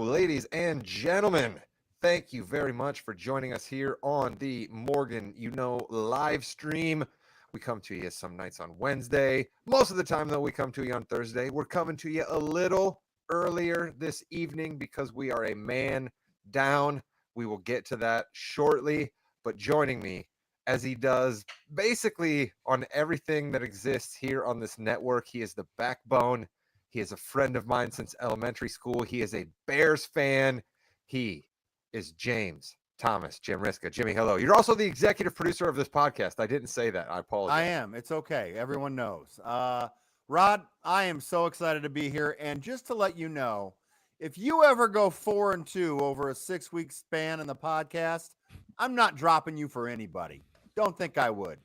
ladies and gentlemen. Thank you very much for joining us here on the Morgan live stream. We come to you some nights on Wednesday. Most of the time, though, we come to you on Thursday. We're coming to you a little earlier this evening because we are a man down. We will get to that shortly. But joining me, as he does basically on everything that exists here on this network, he is the backbone. He is a friend of mine since elementary school. He is a Bears fan. He is James Thomas Jamriska. Jimmy, hello. You're also the executive producer of this podcast. I didn't say that. I apologize. I am. It's okay. Everyone knows. Rod, I am so excited to be here. And just to let you know, if you ever go 4-2 over a 6-week span in the podcast, I'm not dropping you for anybody. Don't think I would.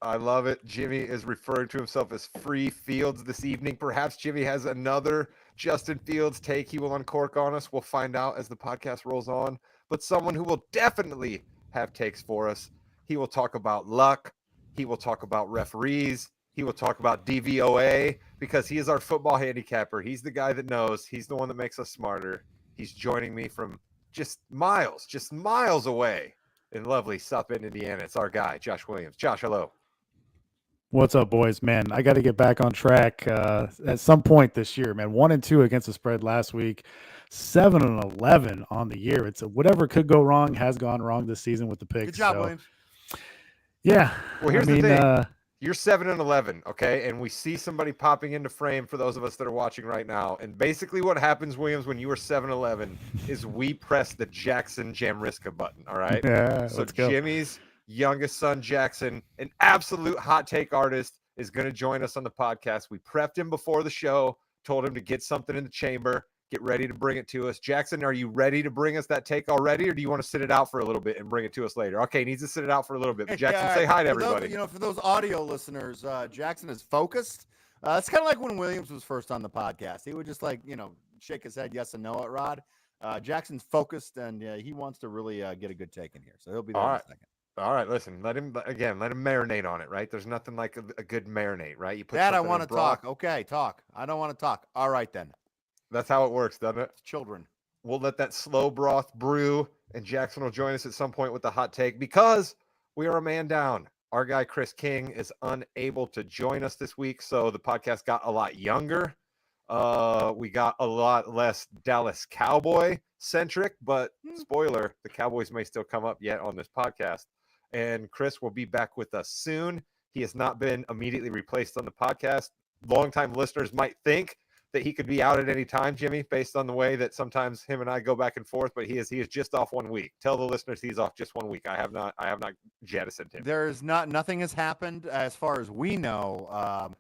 I love it. Jimmy is referring to himself as Free Fields this evening. Perhaps Jimmy has another Justin Fields take he will uncork on us. We'll find out as the podcast rolls on. But someone who will definitely have takes for us. He will talk about luck. He will talk about referees. He will talk about DVOA because he is our football handicapper. He's the guy that knows. He's the one that makes us smarter. He's joining me from just miles away in lovely South Bend, Indiana. It's our guy, Josh Williams. Josh, hello. What's up, boys? Man, I got to get back on track at some point this year, man. 1-2 against the spread last week, 7-11 on the year. It's whatever could go wrong has gone wrong this season with the picks. Good job, Williams. Yeah. Well, here's the thing. You're 7-11, okay? And we see somebody popping into frame for those of us that are watching right now. And basically what happens, Williams, when you are 7-11 is we press the Jackson Jamriska button, all right? Yeah, so let's go. Jimmy's youngest son, Jackson, an absolute hot take artist, is going to join us on the podcast. We prepped him before the show, told him to get something in the chamber, get ready to bring it to us. Jackson, are you ready to bring us that take already, or do you want to sit it out for a little bit and bring it to us later? Okay, he needs to sit it out for a little bit. But Jackson, say hi to everybody. For those audio listeners, Jackson is focused. It's kind of like when Williams was first on the podcast. He would just shake his head yes and no at Rod. Jackson's focused, and he wants to really get a good take in here. So he'll be there in a second. All right, listen, let him marinate on it, right? There's nothing like a good marinate, right? You put that I want to talk. Okay, talk. I don't want to talk. All right, then. That's how it works, doesn't it? Children. We'll let that slow broth brew, and Jackson will join us at some point with the hot take because we are a man down. Our guy, Chris King, is unable to join us this week, so the podcast got a lot younger. We got a lot less Dallas Cowboy-centric, but spoiler, the Cowboys may still come up yet on this podcast. And Chris will be back with us soon. He has not been immediately replaced on the podcast. Longtime listeners might think that he could be out at any time, Jimmy, based on the way that sometimes him and I go back and forth, but he is just off 1 week. Tell the listeners he's off just 1 week. I have not jettisoned him. Nothing has happened as far as we know.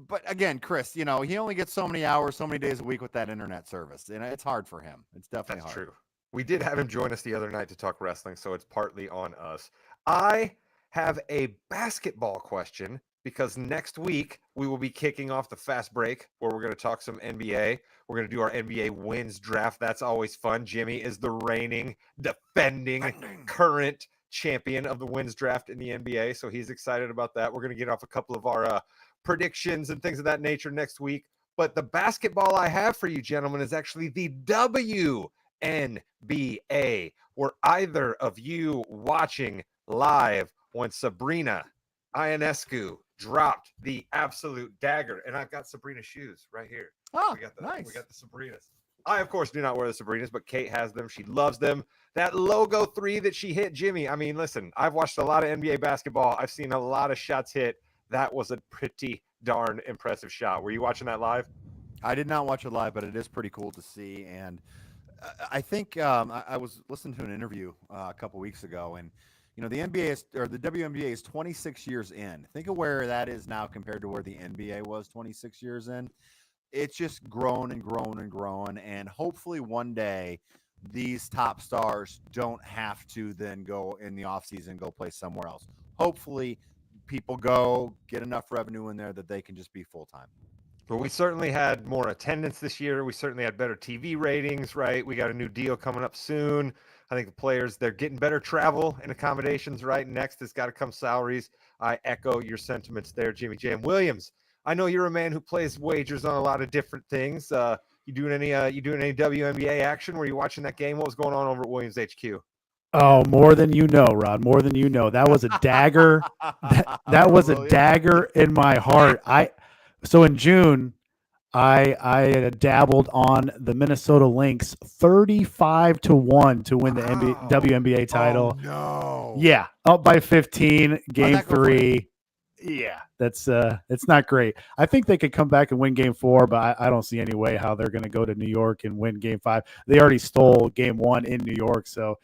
But again, Chris, he only gets so many hours, so many days a week with that internet service. It's hard for him. It's definitely hard. That's true. We did have him join us the other night to talk wrestling, so it's partly on us. I have a basketball question because next week we will be kicking off the fast break where we're going to talk some NBA. We're going to do our NBA wins draft. That's always fun. Jimmy is the reigning, defending, current champion of the wins draft in the NBA, so he's excited about that. We're going to get off a couple of our predictions and things of that nature next week. But the basketball I have for you, gentlemen, is actually the WNBA. Were either of you watching live when Sabrina Ionescu dropped the absolute dagger? And I've got Sabrina's shoes right here. Oh, nice. We got the Sabrinas. I, of course, do not wear the Sabrinas, but Kate has them. She loves them. That logo 3 that she hit, Jimmy, I mean, listen, I've watched a lot of NBA basketball. I've seen a lot of shots hit. That was a pretty darn impressive shot. Were you watching that live? I did not watch it live, but it is pretty cool to see. And I think I was listening to an interview a couple weeks ago, and the the WNBA is 26 years in. Think of where that is now compared to where the NBA was 26 years in. It's just grown and grown and grown, and hopefully one day these top stars don't have to then go in the offseason and go play somewhere else. Hopefully people go get enough revenue in there that they can just be full-time. But we certainly had more attendance this year. We certainly had better TV ratings, right? We got a new deal coming up soon. I think the players, they're getting better travel and accommodations, right? Next has got to come salaries. I echo your sentiments there, Jimmy Jam Williams. I know you're a man who plays wagers on a lot of different things. You doing any WNBA action? Were you watching that game? What was going on over at Williams HQ? Oh, more than you know, Rod. More than you know. That was a dagger. That was a dagger in my heart. So in June, I dabbled on the Minnesota Lynx 35-1 to win the Wow. WNBA title. Oh, no. Yeah, up by 15, game that go for you? 3. Yeah, that's it's not great. I think they could come back and win game 4, but I don't see any way how they're going to go to New York and win game 5. They already stole game 1 in New York, so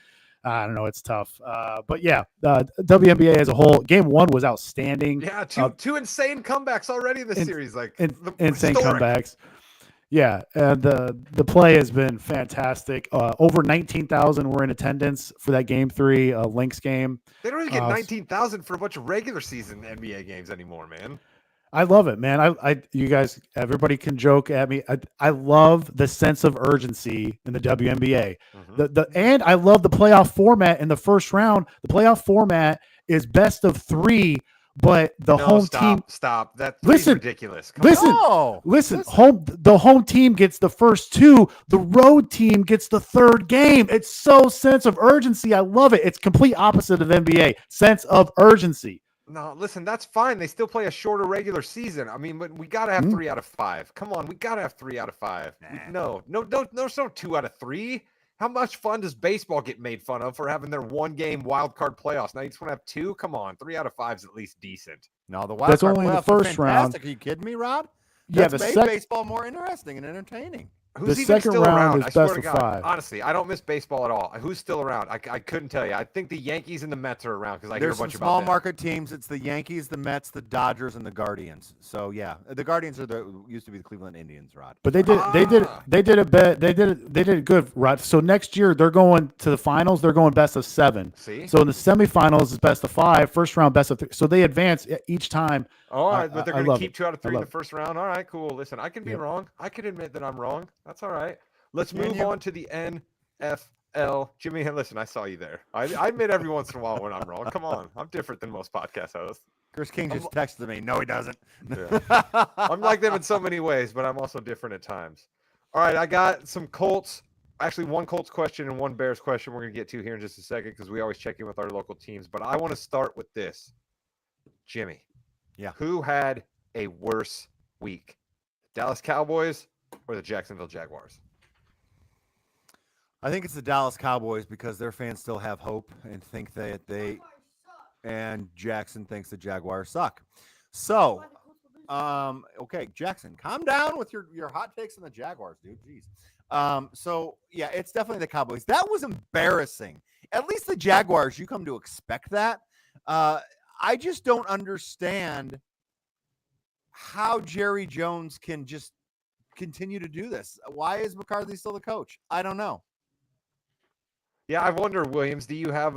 I don't know. It's tough. But yeah, WNBA as a whole, game 1 was outstanding. Yeah, two insane comebacks already in the series. Like Insane historic. comebacks. Yeah, and the play has been fantastic. Over 19,000 were in attendance for that game 3 Lynx game. They don't even get 19,000 for a bunch of regular season NBA games anymore, man. I love it, man. You guys, everybody can joke at me. I love the sense of urgency in the WNBA. And I love the playoff format in the first round. The playoff format is best of 3, but the home team. Stop. That's Listen, ridiculous. Listen. The home team gets the first 2. The road team gets the 3rd game. It's so sense of urgency. I love it. It's complete opposite of NBA. Sense of urgency. No, listen, that's fine. They still play a shorter regular season. I mean, but we got to have 3 out of 5. Come on, we got to have 3 out of 5. No, there's no 2 out of 3. How much fun does baseball get made fun of for having their 1-game wild card playoffs? Now you just want to have 2? Come on, 3 out of 5 is at least decent. No, the wild That's card only the playoffs are first round. fantastic. Are you kidding me, Rod? Yeah, That's the made baseball more interesting and entertaining. Who's The even second still round around? is I swear best to of God. 5. Honestly, I don't miss baseball at all. Who's still around? I couldn't tell you. I think the Yankees and the Mets are around because I hear a There's some bunch small about them. market teams. It's the Yankees, the Mets, the Dodgers, and the Guardians. So yeah, the Guardians used to be the Cleveland Indians, Rod. But they did it good, right? So next year they're going to the finals. They're going best of 7. See? So in the semifinals is best of 5. First round best of 3. So they advance each time. All right, but they're I going to love keep it. 2 out of 3 in love the it. first round. All right, cool. Listen, I can be Yep. wrong. I can admit that I'm wrong. That's all right. Let's Me and move you. on to the NFL. Jimmy, and listen, I saw you there. I admit every once in a while when I'm wrong. Come on. I'm different than most podcast hosts. Chris King just texted me. No, he doesn't. Yeah. I'm like them in so many ways, but I'm also different at times. All right, I got some Colts. Actually, one Colts question and one Bears question we're going to get to here in just a second because we always check in with our local teams. But I want to start with this. Jimmy. Yeah. Who had a worse week? The Dallas Cowboys or the Jacksonville Jaguars? I think it's the Dallas Cowboys because their fans still have hope and think that and Jackson thinks the Jaguars suck. So, okay, Jackson, calm down with your hot takes on the Jaguars, dude. Jeez. So yeah, it's definitely the Cowboys. That was embarrassing. At least the Jaguars, you come to expect that. I just don't understand how Jerry Jones can just continue to do this. Why is McCarthy still the coach? I don't know. Yeah, I wonder, Williams, do you have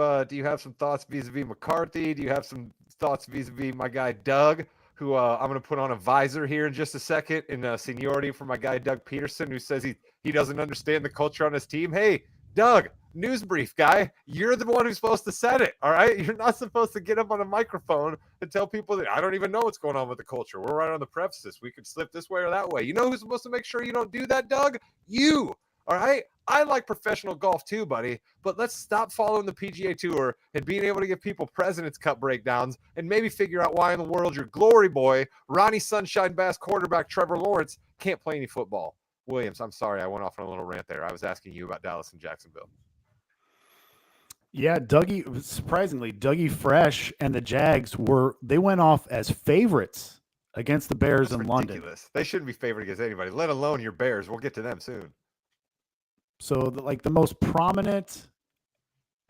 some thoughts vis-a-vis McCarthy? Do you have some thoughts vis-a-vis my guy Doug, who I'm going to put on a visor here in just a second in seniority for my guy Doug Peterson, who says he doesn't understand the culture on his team? Hey, Doug, news brief guy, you're the one who's supposed to set it, all right? You're not supposed to get up on a microphone and tell people that I don't even know what's going on with the culture. We're right on the precipice. We could slip this way or that way. You know who's supposed to make sure you don't do that, Doug? You. All right. I like professional golf too, buddy, but let's stop following the PGA Tour and being able to give people President's Cup breakdowns and maybe figure out why in the world your glory boy, Ronnie Sunshine Bass quarterback Trevor Lawrence can't play any football. Williams, I'm sorry. I went off on a little rant there. I was asking you about Dallas and Jacksonville. Yeah, surprisingly, Dougie Fresh and the Jags went off as favorites against the Bears That's in ridiculous. London. They shouldn't be favored against anybody, let alone your Bears. We'll get to them soon. So the most prominent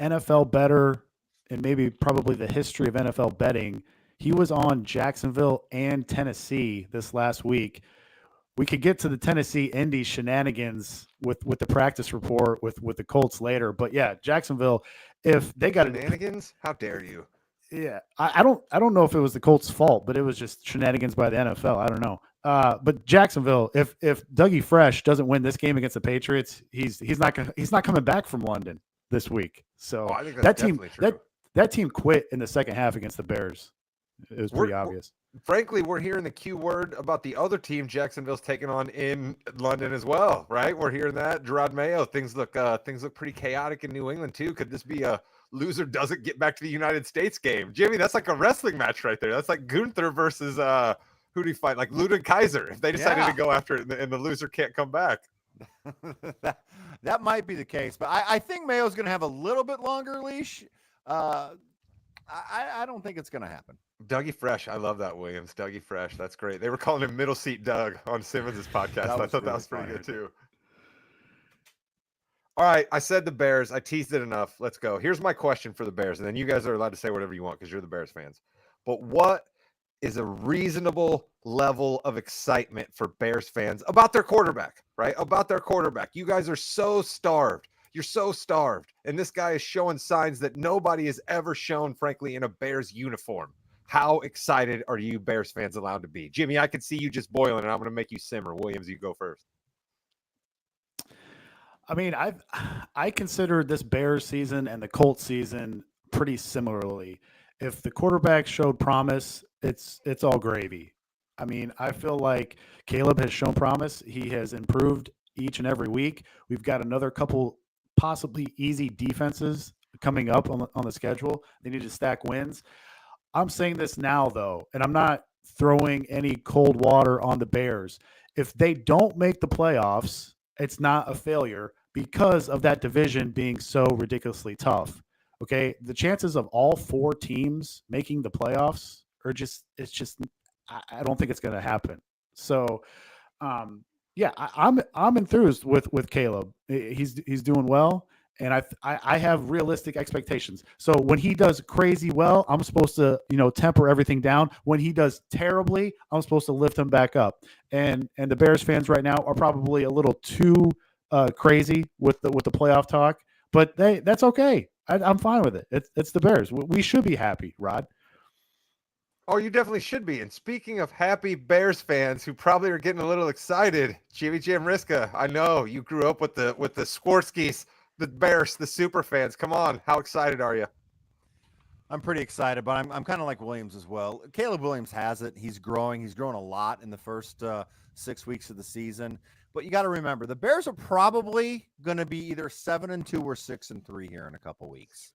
NFL bettor in probably the history of NFL betting, he was on Jacksonville and Tennessee this last week. We could get to the Tennessee Indy shenanigans with the practice report with the Colts later, but yeah, Jacksonville, if they got shenanigans, how dare you? Yeah, I don't know if it was the Colts' fault, but it was just shenanigans by the NFL. I don't know. But Jacksonville, if Dougie Fresh doesn't win this game against the Patriots, he's not coming back from London this week. So I think that's that team definitely true. that team quit in the second half against the Bears. It was pretty obvious. frankly, we're hearing the Q word about the other team Jacksonville's taking on in London as well, right? We're hearing that. Gerard Mayo, things look pretty chaotic in New England too. Could this be a loser doesn't get back to the United States game? Jimmy, that's like a wrestling match right there. That's like Gunther versus who do you fight? Like Ludwig Kaiser. If they decided to go after it and the loser can't come back. that might be the case, but I think Mayo's going to have a little bit longer leash. I don't think it's going to happen. Dougie Fresh. I love that, Williams. Dougie Fresh. That's great. They were calling him Middle Seat Doug on Simmons' podcast. I thought that was pretty good too. All right. I said the Bears. I teased it enough. Let's go. Here's my question for the Bears. And then you guys are allowed to say whatever you want because you're the Bears fans. But what is a reasonable level of excitement for Bears fans about their quarterback, right? About their quarterback. You guys are so starved. You're so starved. And this guy is showing signs that nobody has ever shown, frankly, in a Bears uniform. How excited are you Bears fans allowed to be? Jimmy, I can see you just boiling, and I'm going to make you simmer. Williams, you go first. I mean, I consider this Bears season and the Colts season pretty similarly. If the quarterback showed promise, it's all gravy. I mean, I feel like Caleb has shown promise. He has improved each and every week. We've got another couple possibly easy defenses coming up on the schedule. They need to stack wins. I'm saying this now, though, and I'm not throwing any cold water on the Bears. If they don't make the playoffs, it's not a failure because of that division being so ridiculously tough. Okay, the chances of all four teams making the playoffs are I don't think it's going to happen. So, yeah, I'm enthused with Caleb. He's doing well, and I have realistic expectations. So when he does crazy well, I'm supposed to temper everything down. When he does terribly, I'm supposed to lift him back up. And the Bears fans right now are probably a little too crazy with the playoff talk, but that's okay. I'm fine with it. It's the Bears. We should be happy, Rod. Oh, you definitely should be. And speaking of happy Bears fans who probably are getting a little excited, Jimmy Jamriska, I know you grew up with the Skorskis, the Bears, the super fans. Come on, how excited are you? I'm pretty excited, but I'm kind of like Williams as well. Caleb Williams has it. He's growing. He's grown a lot in the first 6 weeks of the season. But you got to remember, the Bears are probably going to be either 7-2 or 6-3 here in a couple weeks.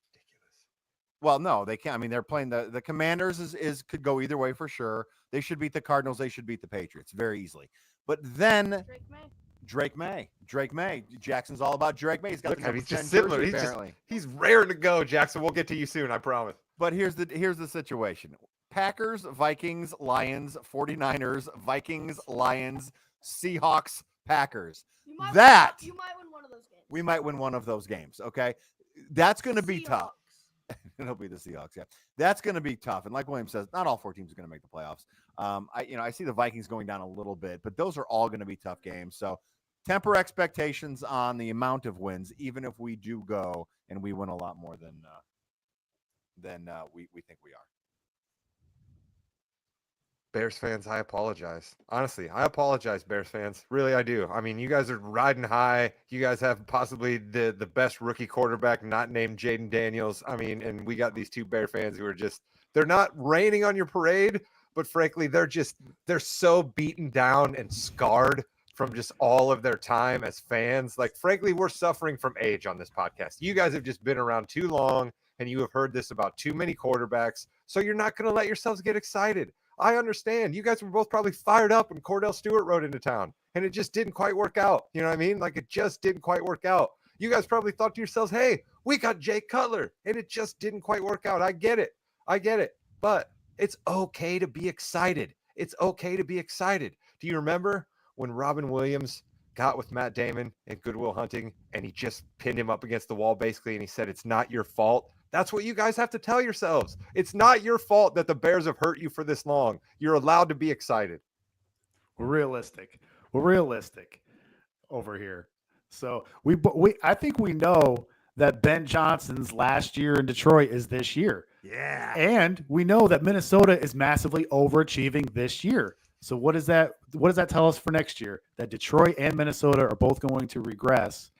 Well, no, they can't. I mean, they're playing the Commanders is could go either way for sure. They should beat the Cardinals. They should beat the Patriots very easily. But then Drake May. Jackson's all about Drake May. He's got he's just similar. He's raring to go, Jackson. We'll get to you soon, I promise. But here's the situation. Packers, Vikings, Lions, 49ers, Vikings, Lions, Seahawks, Packers. You might win one of those games. We might win one of those games, okay? That's going to be tough. It'll be the Seahawks, yeah. That's going to be tough. And like William says, not all four teams are going to make the playoffs. I see the Vikings going down a little bit, but those are all going to be tough games. So temper expectations on the amount of wins, even if we do go and we win a lot more than we think we are. Bears fans, I apologize. Honestly, I apologize, Bears fans. Really, I do. I mean, you guys are riding high. You guys have possibly the best rookie quarterback not named Jaden Daniels. I mean, and we got these two Bear fans who are they're not raining on your parade, but frankly, they're so beaten down and scarred from just all of their time as fans. Like, frankly, we're suffering from age on this podcast. You guys have just been around too long, and you have heard this about too many quarterbacks, so you're not going to let yourselves get excited. I understand. You guys were both probably fired up when Cordell Stewart rode into town, and it just didn't quite work out. You know what I mean? Like, it just didn't quite work out. You guys probably thought to yourselves, hey, we got Jay Cutler, and it just didn't quite work out. I get it. But it's okay to be excited. It's okay to be excited. Do you remember when Robin Williams got with Matt Damon in Good Will Hunting, and he just pinned him up against the wall, basically, and he said, it's not your fault? That's what you guys have to tell yourselves. It's not your fault that the Bears have hurt you for this long. You're allowed to be excited. We're realistic over here. So I think we know that Ben Johnson's last year in Detroit is this year. Yeah. And we know that Minnesota is massively overachieving this year. So what does that tell us for next year? That Detroit and Minnesota are both going to regress,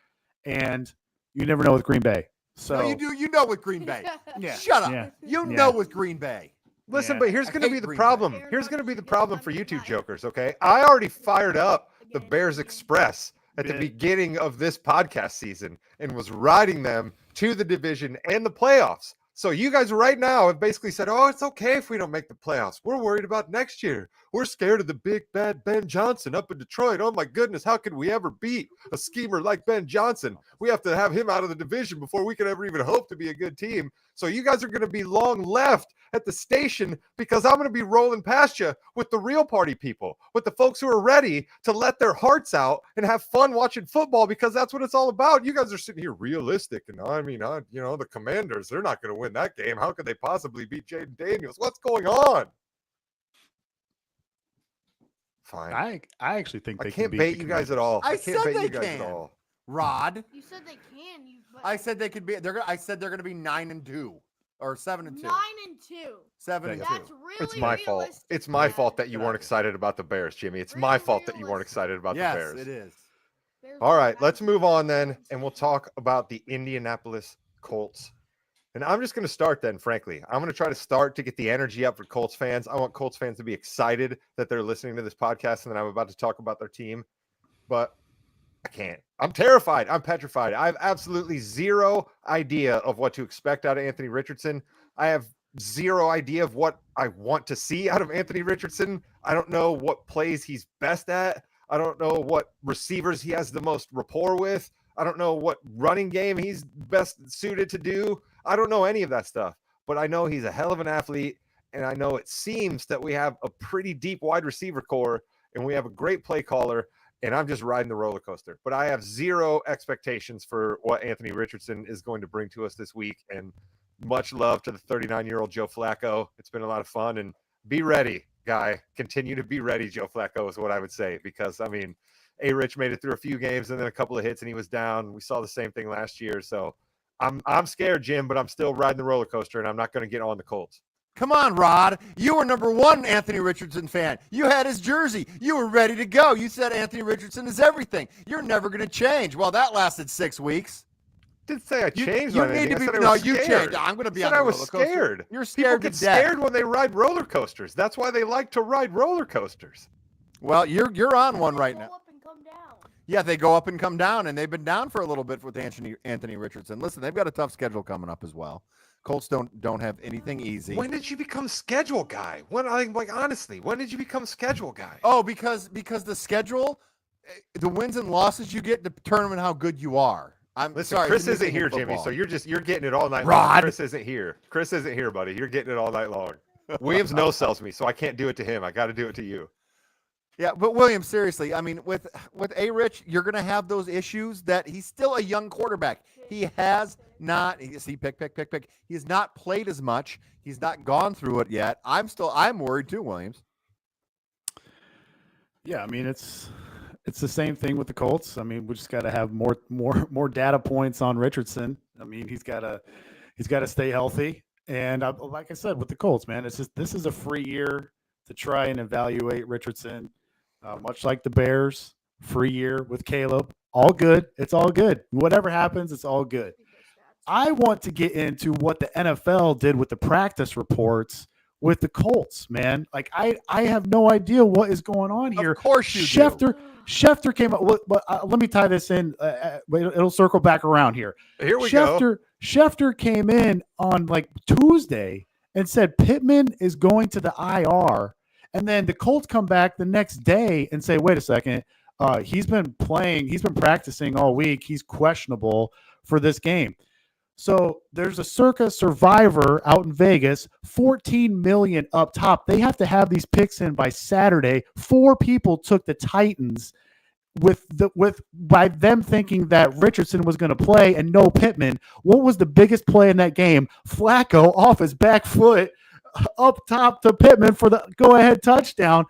and you never know with Green Bay. So no, you do. You know with Green Bay. Yeah. Shut up. Yeah. You know with Green Bay. Listen, Yeah. but here's I going to hate be the Green Bay. problem. Aaron Here's going to be Rodgers the again, problem I'm for you two not- jokers, okay? I already fired up the Again, Bears again. Express at the Yeah. beginning of this podcast season and was riding them to the division and the playoffs. So you guys right now have basically said, oh, it's okay if we don't make the playoffs. We're worried about next year. We're scared of the big bad Ben Johnson up in Detroit. Oh my goodness, how could we ever beat a schemer like Ben Johnson? We have to have him out of the division before we can ever even hope to be a good team. So you guys are going to be long left at the station because I'm going to be rolling past you with the real party people, with the folks who are ready to let their hearts out and have fun watching football because that's what it's all about. You guys are sitting here realistic. And the Commanders, they're not going to win that game. How could they possibly beat Jaden Daniels? What's going on? Fine. I actually think I they can't can beat bait the you guys at Commanders. all. I can't said bait they you guys can. at all. Rod, You said they can. I said they could be. I said they're going to be 9-2 or 7-2. 9-2. 7-2. That's really It's my fault. realistic, It's my Dad. fault that you weren't excited about the Bears, Jimmy. It's my Really fault that you weren't realistic. excited about Yes, the Bears. it is. Bears All are right, let's 9-2. move on then, and we'll talk about the Indianapolis Colts. And I'm just going to start then, frankly. I'm going to try to start to get the energy up for Colts fans. I want Colts fans to be excited that they're listening to this podcast and that I'm about to talk about their team. But I can't. I'm terrified. I'm petrified. I have absolutely zero idea of what to expect out of Anthony Richardson. I have zero idea of what I want to see out of Anthony Richardson. I don't know what plays he's best at. I don't know what receivers he has the most rapport with. I don't know what running game he's best suited to do. I don't know any of that stuff, but I know he's a hell of an athlete. And I know it seems that we have a pretty deep wide receiver core and we have a great play caller. And I'm just riding the roller coaster. But I have zero expectations for what Anthony Richardson is going to bring to us this week. And much love to the 39-year-old Joe Flacco. It's been a lot of fun. And be ready, guy. Continue to be ready, Joe Flacco, is what I would say. Because, I mean, A-Rich made it through a few games and then a couple of hits and he was down. We saw the same thing last year. So I'm scared, Jim, but I'm still riding the roller coaster, and I'm not going to get on the Colts. Come on, Rod. You were number one Anthony Richardson fan. You had his jersey. You were ready to go. You said Anthony Richardson is everything. You're never going to change. Well, that lasted 6 weeks. Didn't say I changed. You on need anything. to I be. said I No, was you scared. changed. I'm going to be I on said the I was roller coaster. scared. You're People scared get to death. scared when they ride roller coasters. That's why they like to ride roller coasters. Well, you're on one right Go now. up and come down. Yeah, they go up and come down, and they've been down for a little bit with Anthony Richardson. Listen, they've got a tough schedule coming up as well. Colts don't have anything easy. When did you become schedule guy? Honestly, when did you become schedule guy? Oh, because the schedule, the wins and losses you get determine how good you are. I'm Listen, sorry, Chris it's a new isn't thing in here, Jimmy. football. So you're getting it all night long. Rod. Chris isn't here. Chris isn't here, buddy. You're getting it all night long. Williams no sells me, so I can't do it to him. I got to do it to you. Yeah, but William, seriously, I mean, with A-Rich, you're going to have those issues that he's still a young quarterback. He has not, see, pick. He has not played as much. He's not gone through it yet. I'm worried too, Williams. Yeah, I mean it's the same thing with the Colts. I mean, we just got to have more data points on Richardson. I mean, he's got to stay healthy. And like I said, with the Colts, man, this is a free year to try and evaluate Richardson. Much like the Bears, free year with Caleb. All good. It's all good. Whatever happens, it's all good. I want to get into what the NFL did with the practice reports with the Colts, man. Like I have no idea what is going on here. Of course you do. Schefter came up. Let me tie this in. It'll circle back around here. Here we go. Schefter came in on like Tuesday and said Pittman is going to the IR. And then the Colts come back the next day and say, wait a second, he's been practicing all week. He's questionable for this game. So there's a Circa Survivor out in Vegas, 14 million up top. They have to have these picks in by Saturday. 4 people took the Titans by them thinking that Richardson was going to play and no Pittman. What was the biggest play in that game? Flacco off his back foot up top to Pittman for the go-ahead touchdown.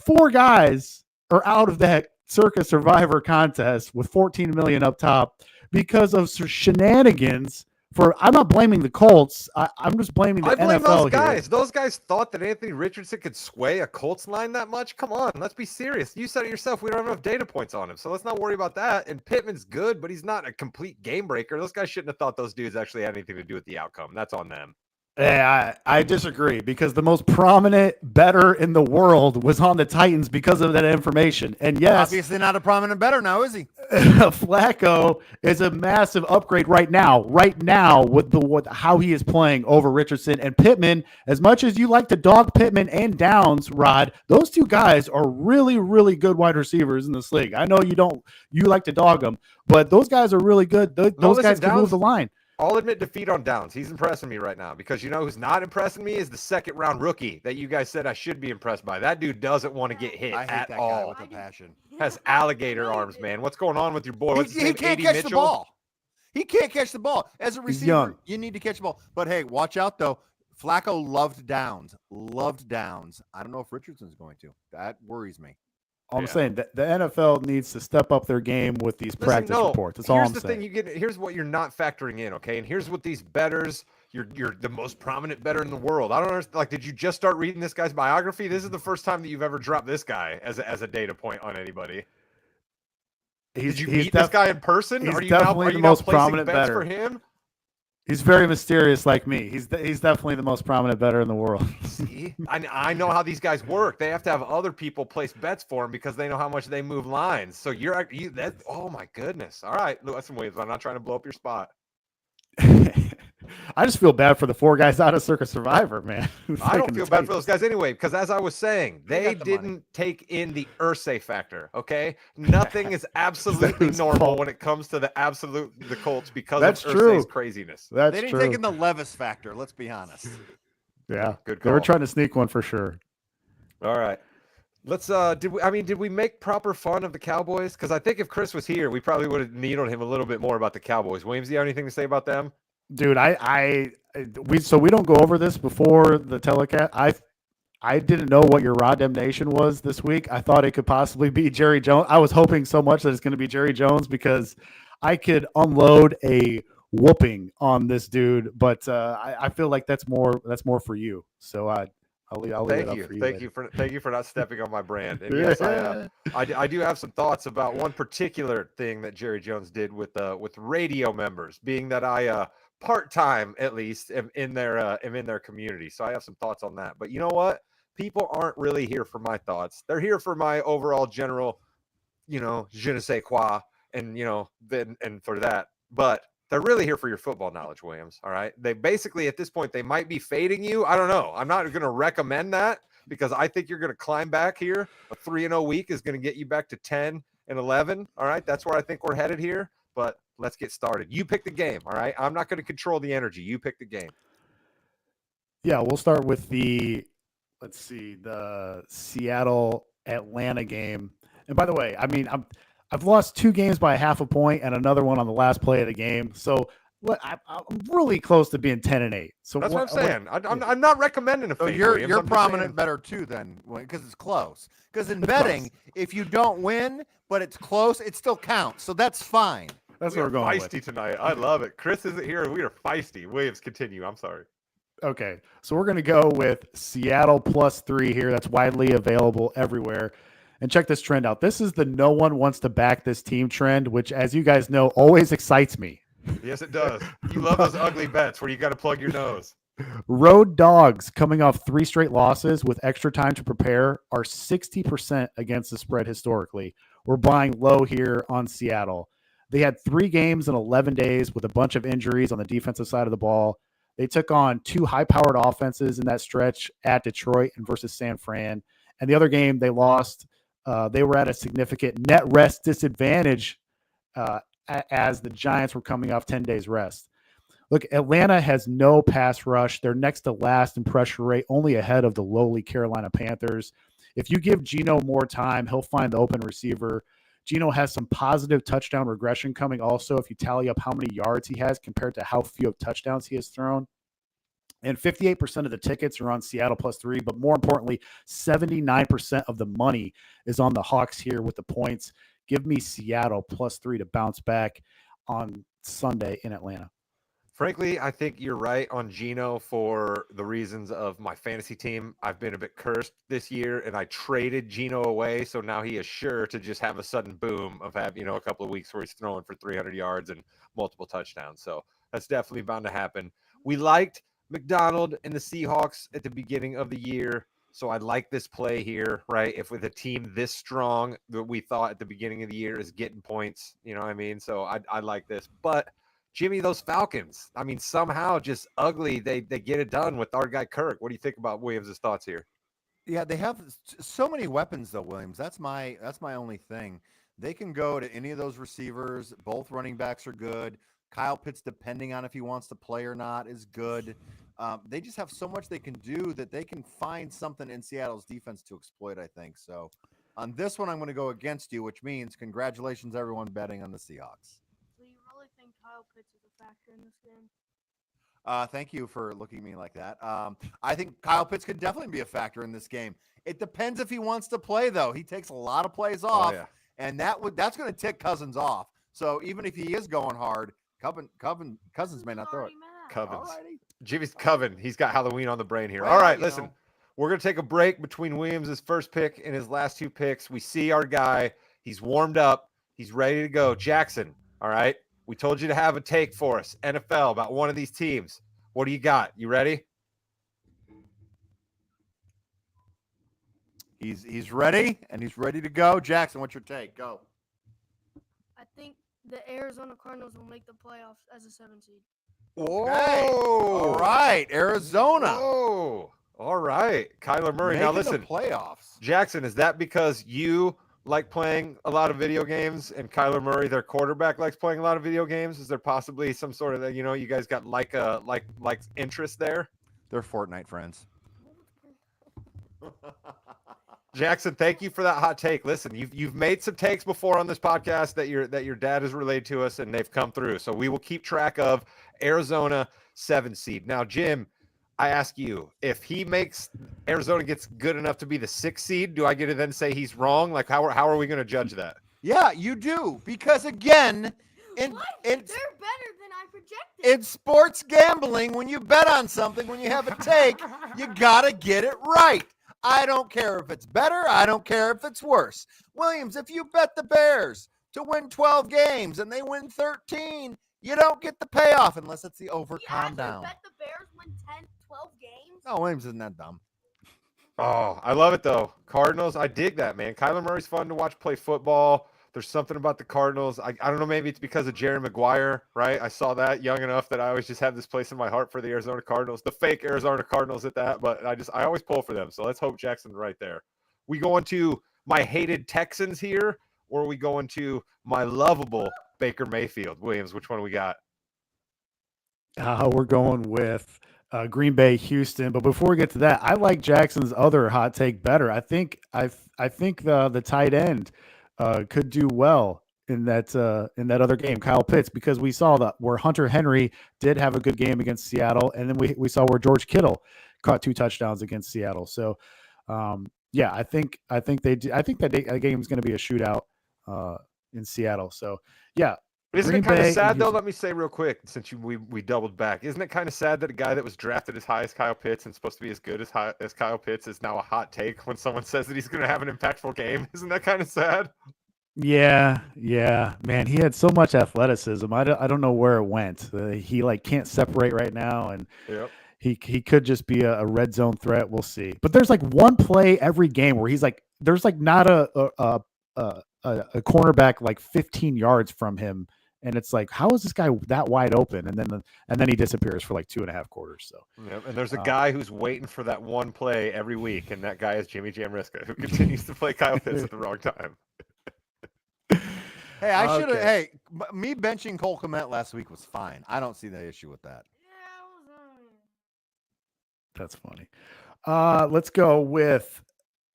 4 guys are out of that Circa Survivor contest with 14 million up top because of shenanigans. I'm not blaming the Colts. I'm just blaming the NFL. I blame those guys. Here. Those guys thought that Anthony Richardson could sway a Colts line that much. Come on, let's be serious. You said it yourself. We don't have enough data points on him, so let's not worry about that. And Pittman's good, but he's not a complete game breaker. Those guys shouldn't have thought those dudes actually had anything to do with the outcome. That's on them. Yeah, I disagree because the most prominent better in the world was on the Titans because of that information. And yes, Obviously not a prominent better now, is he? Flacco is a massive upgrade right now. Right now, with how he is playing over Richardson and Pittman. As much as you like to dog Pittman and Downs, Rod, those two guys are really, really good wide receivers in this league. I know you like to dog them, but those guys are really good. Those guys can move the line. I'll admit defeat on Downs. He's impressing me right now because you know who's not impressing me is the second round rookie that you guys said I should be impressed by. That dude doesn't want to get hit I hate at that all. guy with a passion. Has alligator arms, man. What's going on with your boy? What's his He name? can't AD catch Mitchell? the ball. He can't catch the ball. As a He's receiver, young. you need to catch the ball. But hey, watch out though. Flacco loved Downs. I don't know if Richardson's going to. That worries me. I'm saying that the NFL needs to step up their game with these practice reports. That's all I'm saying. Here's what you're not factoring in, okay? And here's what these bettors, you're the most prominent bettor in the world. I don't understand. Like, did you just start reading this guy's biography? This is the first time that you've ever dropped this guy as a data point on anybody. Did you meet this guy in person? He's Are you definitely the most prominent bets bettor for him? He's very mysterious like me. He's definitely the most prominent bettor in the world. See, I know how these guys work. They have to have other people place bets for them because they know how much they move lines. So oh my goodness. All right, listen, Williams, I'm not trying to blow up your spot. I just feel bad for the four guys out of Circus Survivor, man. I don't feel bad for those guys anyway, because as I was saying, they got the didn't take in the Irsay factor. Okay, nothing is absolutely normal when it comes to the Colts because That's of true. Irsay's craziness. That's They didn't true. take in the Levis factor. Let's be honest. Yeah, Good they were call. trying to sneak one for sure. All right. Let's did we make proper fun of the Cowboys? Because I think if Chris was here, we probably would have needled him a little bit more about the Cowboys. Williams, do you have anything to say about them? Dude, we don't go over this before the telecast. I didn't know what your Raw Damnation was this week. I thought it could possibly be Jerry Jones. I was hoping so much that it's going to be Jerry Jones because I could unload a whooping on this dude. But I feel like that's more for you. So I'll leave it up for you. Thank you for not stepping on my brand. And yes, I do have some thoughts about one particular thing that Jerry Jones did with radio members, being that I part-time at least am in their community. So I have some thoughts on that. But you know what? People aren't really here for my thoughts. They're here for my overall general, je ne sais quoi, and and for that. But they're really here for your football knowledge, Williams. All right. They basically at this point they might be fading you. I don't know. I'm not going to recommend that because I think you're going to climb back here. A 3-0 week is going to get you back to 10-11. All right. That's where I think we're headed here. But let's get started. You pick the game. All right. I'm not going to control the energy. You pick the game. Yeah, we'll start with the Seattle Atlanta game. And by the way, I mean I've lost 2 games by half a point and another one on the last play of the game. So I'm really close to being 10-8. So that's what I'm saying. I'm not recommending a So fade, you're Williams. I'm prominent better too then because it's close. Because in betting, if you don't win but it's close, it still counts. So that's fine. That's we what are we're going feisty with. tonight. I love it. Chris isn't here. We are feisty. Williams, continue. I'm sorry. Okay, so we're going to go with Seattle +3 here. That's widely available everywhere. And check this trend out. This is the no one wants to back this team trend, which, as you guys know, always excites me. Yes, it does. You love those ugly bets where you got to plug your nose. Road dogs coming off 3 straight losses with extra time to prepare are 60% against the spread historically. We're buying low here on Seattle. They had 3 games in 11 days with a bunch of injuries on the defensive side of the ball. They took on 2 high-powered offenses in that stretch at Detroit and versus San Fran. And the other game they lost, they were at a significant net rest disadvantage as the Giants were coming off 10 days rest. Look, Atlanta has no pass rush. They're next to last in pressure rate, only ahead of the lowly Carolina Panthers. If you give Geno more time, he'll find the open receiver. Geno has some positive touchdown regression coming also if you tally up how many yards he has compared to how few touchdowns he has thrown. And 58% of the tickets are on Seattle +3, but more importantly, 79% of the money is on the Hawks here with the points. Give me Seattle +3 to bounce back on Sunday in Atlanta. Frankly, I think you're right on Geno for the reasons of my fantasy team. I've been a bit cursed this year, and I traded Geno away, so now he is sure to just have a sudden boom of having a couple of weeks where he's throwing for 300 yards and multiple touchdowns. So that's definitely bound to happen. We liked McDonald and the Seahawks at the beginning of the year. So I like this play here, right? If with a team this strong that we thought at the beginning of the year is getting points, you know what I mean? So I like this. But Jimmy, those Falcons, I mean, somehow just ugly. They get it done with our guy Kirk. What do you think about Williams' thoughts here? Yeah, they have so many weapons though, Williams. That's my only thing. They can go to any of those receivers. Both running backs are good. Kyle Pitts, depending on if he wants to play or not, is good. They just have so much they can do that they can find something in Seattle's defense to exploit, I think. So on this one, I'm going to go against you, which means congratulations, everyone betting on the Seahawks. So you really think Kyle Pitts is a factor in this game? Thank you for looking at me like that. I think Kyle Pitts could definitely be a factor in this game. It depends if he wants to play, though. He takes a lot of plays off, and that's going to tick Cousins off. So even if he is going hard, Cousins may not throw it. Cousins. Alrighty. Jimmy's Coven. He's got Halloween on the brain here. All right, listen. We're going to take a break between Williams' first pick and his last two picks. We see our guy. He's warmed up. He's ready to go. Jackson, all right? We told you to have a take for us, NFL, about one of these teams. What do you got? You ready? He's ready, and he's ready to go. Jackson, what's your take? Go. I think the Arizona Cardinals will make the playoffs as a 7 seed. Whoa. Okay. All right, Arizona. Whoa. All right. Kyler Murray. Making now, listen. the playoffs. Jackson, is that because you like playing a lot of video games and Kyler Murray, their quarterback, likes playing a lot of video games? Is there possibly some sort of, you guys got like interest there? They're Fortnite friends. Jackson, thank you for that hot take. Listen, you've made some takes before on this podcast that your dad has relayed to us, and they've come through. So we will keep track of Arizona 7 seed. Now, Jim, I ask you, if he makes Arizona gets good enough to be the 6 seed, do I get to then say he's wrong? Like, how are we going to judge that? Yeah, you do, because again, They're better than I projected. in sports gambling, when you bet on something, when you have a take, you gotta get it right. I don't care if it's better. I don't care if it's worse. Williams, if you bet the Bears to win 12 games and they win 13, you don't get the payoff unless it's the over. Calm down. Bet the Bears win 10, 12 games? No, Williams isn't that dumb. Oh, I love it, though. Cardinals, I dig that, man. Kyler Murray's fun to watch play football. There's something about the Cardinals. I don't know, maybe it's because of Jerry Maguire, right? I saw that young enough that I always just have this place in my heart for the Arizona Cardinals, the fake Arizona Cardinals at that, but I always pull for them. So let's hope Jackson's right there. We going to my hated Texans here, or are we going to my lovable Baker Mayfield? Williams, which one we got? We're going with Green Bay, Houston. But before we get to that, I like Jackson's other hot take better. I think the tight end could do well in that other game, Kyle Pitts, because we saw that where Hunter Henry did have a good game against Seattle, and then we saw where George Kittle caught 2 touchdowns against Seattle. So yeah, I think that game is going to be a shootout in Seattle. So yeah. Isn't it kind of sad, though? Let me say real quick, since we doubled back. Isn't it kind of sad that a guy that was drafted as high as Kyle Pitts and supposed to be as good as Kyle Pitts is now a hot take when someone says that he's going to have an impactful game? Isn't that kind of sad? Yeah, man. He had so much athleticism. I don't know where it went. He can't separate right now, and he could just be a red zone threat. We'll see. But there's one play every game where he's there's not a cornerback 15 yards from him. And it's how is this guy that wide open? And then he disappears for 2.5 quarters. So and there's a guy who's waiting for that one play every week, and that guy is Jimmy Jamriska, who continues to play Kyle Pitts at the wrong time. Hey, I should have. Hey, me benching Cole Kmet last week was fine. I don't see the issue with that. That's funny. Let's go with,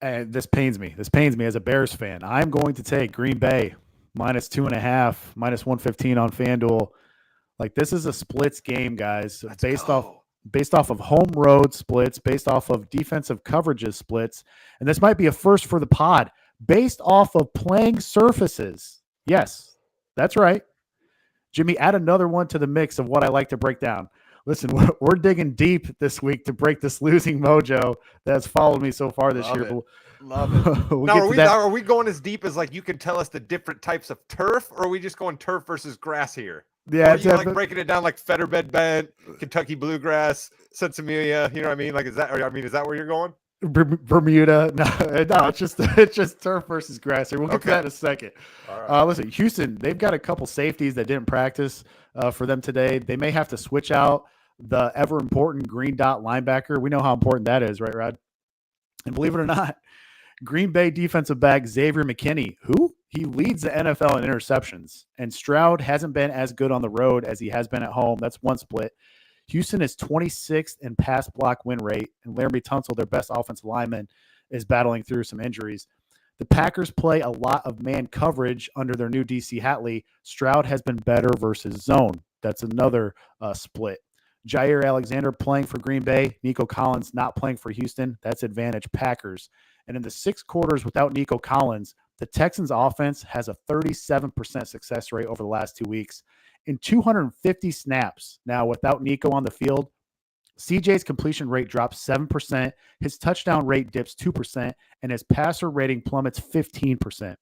and this pains me. This pains me as a Bears fan. I'm going to take Green Bay -2.5, -115 on FanDuel. This is a splits game, guys. Based off of home road splits, based off of defensive coverages splits, and this might be a first for the pod. Based off of playing surfaces. Yes, that's right. Jimmy, add another one to the mix of what I like to break down. Listen, we're digging deep this week to break this losing mojo that's followed me so far this year. Love it. Now, are we going as deep as you can tell us the different types of turf, or are we just going turf versus grass here? Yeah, Or you like Tampa- breaking it down like Fetterbed Bent, Kentucky Bluegrass, Sensimilia. You know what I mean? Like, is that where you're going? Bermuda. No, it's just turf versus grass here. We'll get to Okay. that in a second. All right. Listen, Houston, they've got a couple safeties that didn't practice for them today. They may have to switch out the ever important green dot linebacker. We know how important that is, right, Rod? And believe it or not, Green Bay defensive back Xavier McKinney, who he leads the NFL in interceptions, and Stroud hasn't been as good on the road as he has been at home. That's one split. Houston is 26th in pass block win rate, and Laramie Tunsil, their best offensive lineman, is battling through some injuries. The Packers play a lot of man coverage under their new DC Hatley. Stroud has been better versus zone. That's another split. Jair Alexander playing for Green Bay. Nico Collins not playing for Houston. That's advantage Packers. And in the 6 quarters without Nico Collins, the Texans offense has a 37% success rate over the last 2 weeks. In 250 snaps now without Nico on the field, CJ's completion rate drops 7%, his touchdown rate dips 2%, and his passer rating plummets 15%.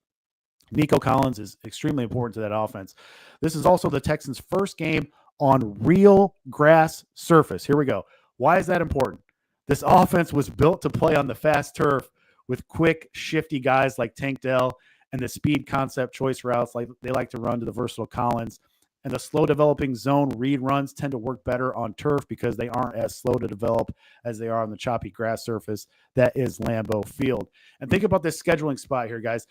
Nico Collins is extremely important to that offense. This is also the Texans' first game on real grass surface. Here we go. Why is that important? This offense was built to play on the fast turf with quick, shifty guys like Tank Dell and the speed concept choice routes like they like to run to the versatile Collins. And the slow developing zone read runs tend to work better on turf because they aren't as slow to develop as they are on the choppy grass surface that is Lambeau Field. And think about this scheduling spot here, guys.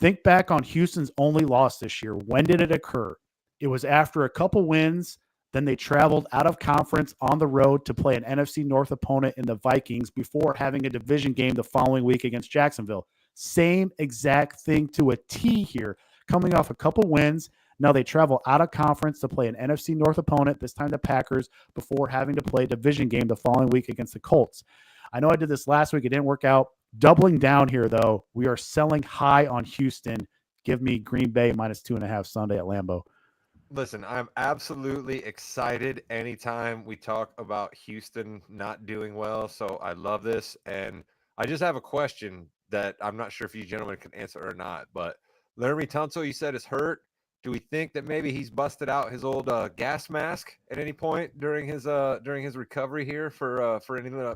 Think back on Houston's only loss this year. When did it occur? It was after a couple wins. Then they traveled out of conference on the road to play an NFC North opponent in the Vikings before having a division game the following week against Jacksonville. Same exact thing to a T here. Coming off a couple wins, now they travel out of conference to play an NFC North opponent, this time the Packers, before having to play a division game the following week against the Colts. I know I did this last week. It didn't work out. Doubling down here, though, we are selling high on Houston. Give me Green Bay -2.5 Sunday at Lambeau. Listen, I'm absolutely excited anytime we talk about Houston not doing well. So I love this. And I just have a question that I'm not sure if you gentlemen can answer or not. But Laramie Tunsil, you said, is hurt. Do we think that maybe he's busted out his old gas mask at any point during his recovery here for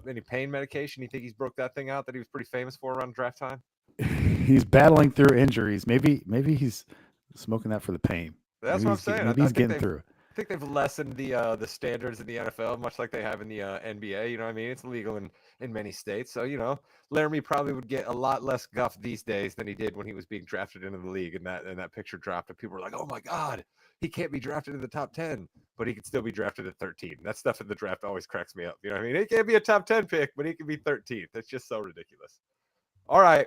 any pain medication? You think he's broke that thing out that he was pretty famous for around draft time? He's battling through injuries. Maybe he's smoking that for the pain. That's maybe what I'm saying. Maybe he's getting through. I think they've lessened the standards in the NFL, much like they have in the NBA. You know what I mean? It's legal in many states. So, Laramie probably would get a lot less guff these days than he did when he was being drafted into the league. And that picture dropped, and people were like, "Oh my God, he can't be drafted in the top 10, but he could still be drafted at 13." That stuff in the draft always cracks me up. You know what I mean? He can't be a top 10 pick, but he can be 13th. That's just so ridiculous. All right,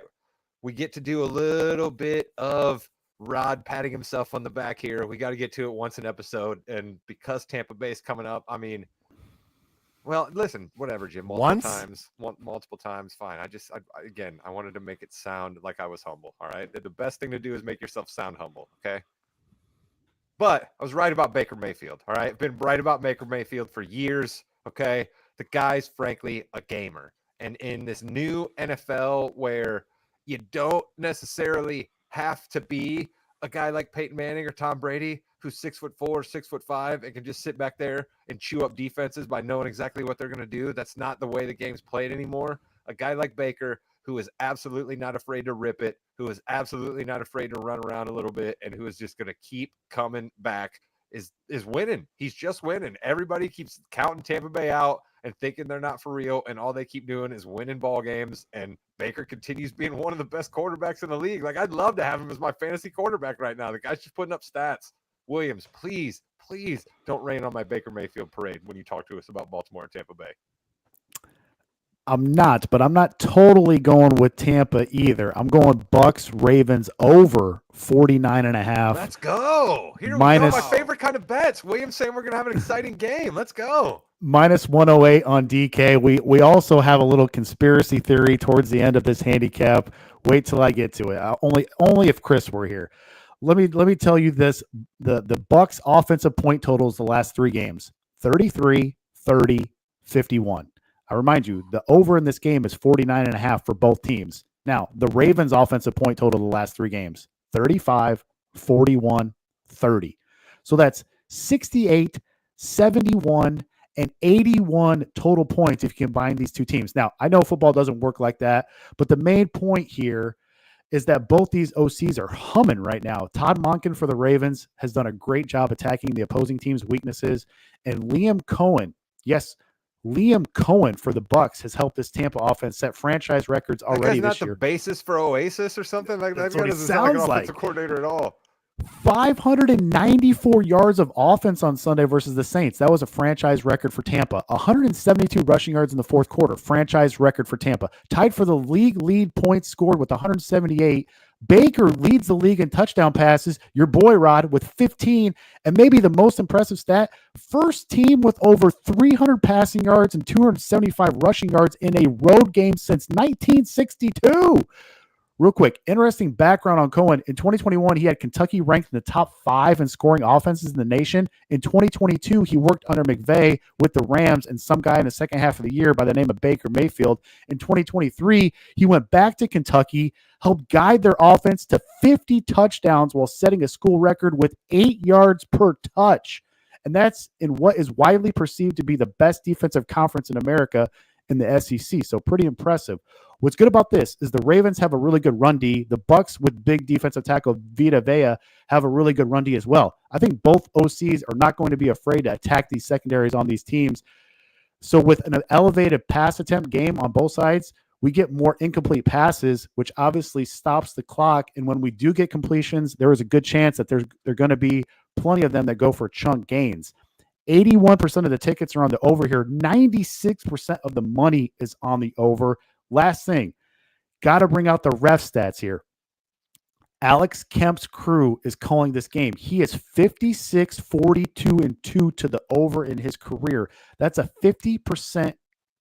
we get to do a little bit of Rod patting himself on the back here. We got to get to it once an episode. And because Tampa Bay is coming up, well, listen, whatever, Jim. Multiple times, fine. I wanted to make it sound like I was humble. All right. The best thing to do is make yourself sound humble. Okay. But I was right about Baker Mayfield. All right. I've been right about Baker Mayfield for years. Okay. The guy's frankly a gamer. And in this new NFL where you don't necessarily have to be a guy like Peyton Manning or Tom Brady, who's 6'4", 6'5", and can just sit back there and chew up defenses by knowing exactly what they're going to do. That's not the way the game's played anymore. A guy like Baker, who is absolutely not afraid to rip it, who is absolutely not afraid to run around a little bit, and who is just going to keep coming back, is winning. He's just winning. Everybody keeps counting Tampa Bay out and thinking they're not for real, and all they keep doing is winning ball games, and Baker continues being one of the best quarterbacks in the league. Like, I'd love to have him as my fantasy quarterback right now. The guy's just putting up stats. Williams, please don't rain on my Baker Mayfield parade when you talk to us about Baltimore and Tampa Bay. I'm not totally going with Tampa either. I'm going Bucks Ravens over 49.5. Let's go. Here we go. My favorite kind of bets. Williams saying we're going to have an exciting game. Let's go. -108 on DK. We also have a little conspiracy theory towards the end of this handicap. Wait till I get to it. Only if Chris were here. Let me tell you this. The Bucks offensive point totals the last 3 games: 33, 30, 51. I remind you, the over in this game is 49.5 for both teams. Now, the Ravens offensive point total the last 3 games: 35, 41, 30. So that's 68, 71, and 81 total points if you combine these two teams. Now, I know football doesn't work like that, but the main point here is that both these OCs are humming right now. Todd Monken for the Ravens has done a great job attacking the opposing team's weaknesses, and Liam Cohen, yes, Liam Cohen for the Bucks has helped this Tampa offense set franchise records That guy's already not this the year. basis for Oasis or something like that. That's Guy what he doesn't sound like an sounds offensive like. coordinator at all. 594 yards of offense on Sunday versus the Saints. That was a franchise record for Tampa. 172 rushing yards in the fourth quarter. Franchise record for Tampa. Tied for the league lead points scored with 178. Baker leads the league in touchdown passes. Your boy Rod with 15. And maybe the most impressive stat, first team with over 300 passing yards and 275 rushing yards in a road game since 1962. Real quick, interesting background on Cohen. In 2021, he had Kentucky ranked in the top 5 in scoring offenses in the nation. In 2022, he worked under McVay with the Rams and some guy in the second half of the year by the name of Baker Mayfield. In 2023, he went back to Kentucky, helped guide their offense to 50 touchdowns while setting a school record with 8 yards per touch. And that's in what is widely perceived to be the best defensive conference in America in the SEC. So pretty impressive. What's good about this is the Ravens have a really good run D. The Bucks with big defensive tackle Vita Vea have a really good run D as well. I think both OCs are not going to be afraid to attack these secondaries on these teams. So with an elevated pass attempt game on both sides, we get more incomplete passes, which obviously stops the clock. And when we do get completions, there is a good chance that there are going to be plenty of them that go for chunk gains. 81% of the tickets are on the over here. 96% of the money is on the over. Last thing, got to bring out the ref stats here. Alex Kemp's crew is calling this game. He is 56, 42, and 2 to the over in his career. That's a 50%